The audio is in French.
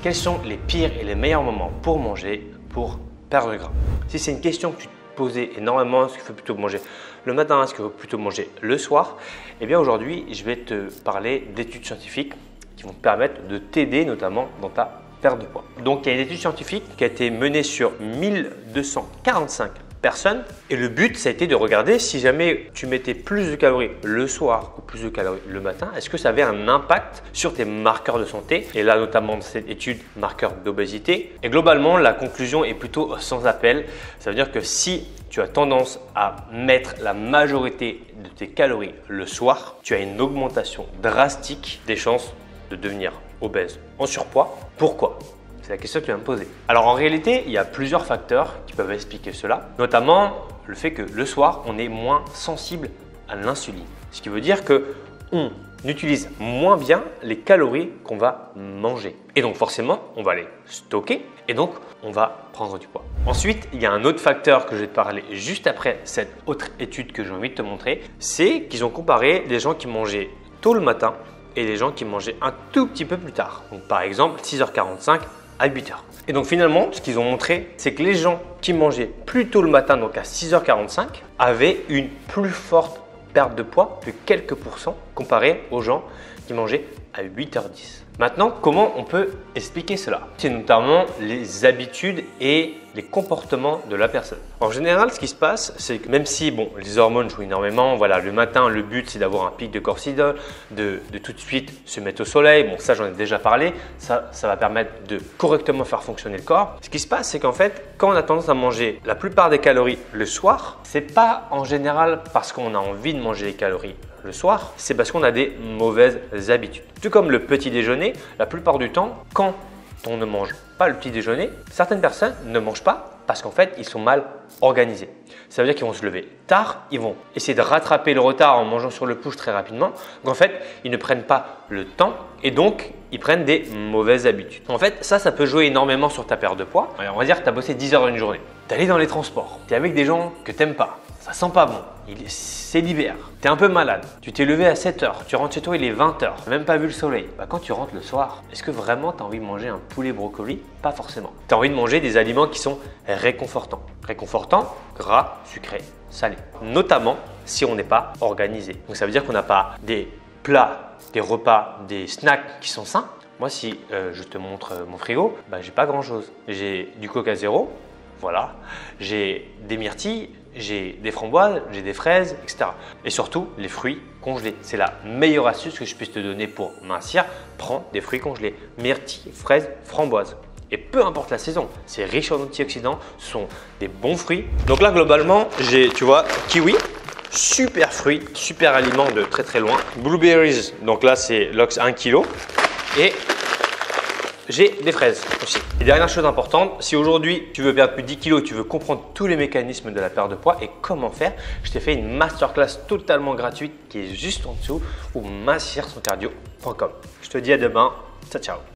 Quels sont les pires et les meilleurs moments pour manger, pour perdre du gras? Si c'est une question que tu te posais énormément, est-ce qu'il faut plutôt manger le matin, est-ce qu'il faut plutôt manger le soir? Eh bien aujourd'hui, je vais te parler d'études scientifiques qui vont te permettre de t'aider notamment dans ta perte de poids. Donc il y a une étude scientifique qui a été menée sur 1245 personnes et le but ça a été de regarder si jamais tu mettais plus de calories le soir ou plus de calories le matin, est-ce que ça avait un impact sur tes marqueurs de santé et là notamment dans cette étude marqueurs d'obésité. Et globalement la conclusion est plutôt sans appel. Ça veut dire que si tu as tendance à mettre la majorité de tes calories le soir, tu as une augmentation drastique des chances de devenir obèse en surpoids. Pourquoi? C'est la question que tu vas me poser. Alors en réalité, il y a plusieurs facteurs qui peuvent expliquer cela, notamment le fait que le soir, on est moins sensible à l'insuline. Ce qui veut dire qu'on utilise moins bien les calories qu'on va manger. Et donc forcément, on va les stocker et donc on va prendre du poids. Ensuite, il y a un autre facteur que je vais te parler juste après cette autre étude que j'ai envie de te montrer, c'est qu'ils ont comparé les gens qui mangeaient tôt le matin et les gens qui mangeaient un tout petit peu plus tard. Donc par exemple 6h45 à 8h. Et donc finalement, ce qu'ils ont montré, c'est que les gens qui mangeaient plus tôt le matin, donc à 6h45, avaient une plus forte perte de poids de quelques pourcents comparé aux gens qui mangeaient à 8h10. Maintenant, comment on peut expliquer cela? C'est notamment les habitudes et les comportements de la personne. En général, ce qui se passe, c'est que même si les hormones jouent énormément, voilà, le matin, le but c'est d'avoir un pic de cortisol, de tout de suite se mettre au soleil. Bon, ça j'en ai déjà parlé, ça va permettre de correctement faire fonctionner le corps. Ce qui se passe, c'est qu'en fait, quand on a tendance à manger la plupart des calories le soir, c'est pas en général parce qu'on a envie de manger les calories le soir, c'est parce qu'on a des mauvaises habitudes. Tout comme le petit déjeuner, la plupart du temps, quand on ne mange pas le petit déjeuner, certaines personnes ne mangent pas parce qu'en fait, ils sont mal organisés. Ça veut dire qu'ils vont se lever tard, ils vont essayer de rattraper le retard en mangeant sur le push très rapidement. Donc en fait, ils ne prennent pas le temps et donc ils prennent des mauvaises habitudes. En fait, ça peut jouer énormément sur ta perte de poids. Alors, on va dire que tu as bossé 10 heures une journée. Tu es allé dans les transports, tu es avec des gens que tu n'aimes pas. Ça sent pas bon, c'est l'hiver, tu es un peu malade, tu t'es levé à 7h, tu rentres chez toi, il est 20h, tu n'as même pas vu le soleil. Quand tu rentres le soir, est-ce que vraiment tu as envie de manger un poulet brocoli? Pas forcément. Tu as envie de manger des aliments qui sont réconfortants. Réconfortants, gras, sucré, salé. Notamment si on n'est pas organisé. Donc ça veut dire qu'on n'a pas des plats, des repas, des snacks qui sont sains. Moi si je te montre mon frigo, j'ai pas grand chose. J'ai du Coca Zéro. Voilà, j'ai des myrtilles, j'ai des framboises, j'ai des fraises, etc. Et surtout, les fruits congelés. C'est la meilleure astuce que je puisse te donner pour mincir. Prends des fruits congelés, myrtilles, fraises, framboises. Et peu importe la saison, c'est riche en antioxydants, ce sont des bons fruits. Donc là, globalement, j'ai, tu vois, kiwi, super fruit, super aliment de très très loin. Blueberries, donc là, c'est l'ox 1 kg. Et j'ai des fraises aussi. Et dernière chose importante, si aujourd'hui tu veux perdre plus de 10 kg, tu veux comprendre tous les mécanismes de la perte de poids et comment faire, je t'ai fait une masterclass totalement gratuite qui est juste en dessous ou mincir-son-cardio.com. Je te dis à demain. Ciao, ciao.